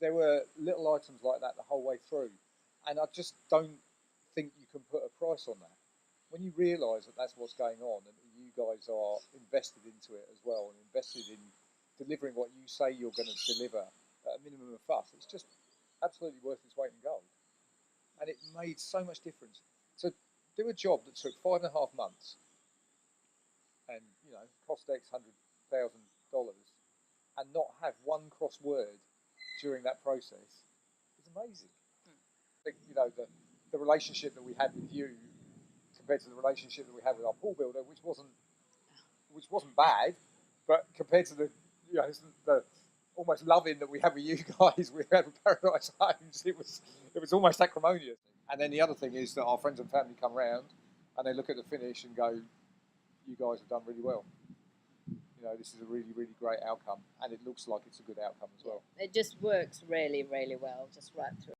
there were little items like that the whole way through, and I just don't think you can put a price on that. When you realise that that's what's going on, and you guys are invested into it as well, and invested in delivering what you say you're going to deliver at a minimum of fuss, it's just absolutely worth its weight in gold. And it made so much difference. To do a job that took 5.5 months and cost X $100,000 and not have one cross word during that process is amazing. I think, the relationship that we had with you compared to the relationship that we had with our pool builder, which wasn't bad, but compared to the almost loving that we had with you guys, we had with Paradise Homes, it was almost acrimonious. And then the other thing is that our friends and family come round and they look at the finish and go, "You guys have done really well. This is a really, really great outcome," and it looks like it's a good outcome as well. It just works really, really well, just right through.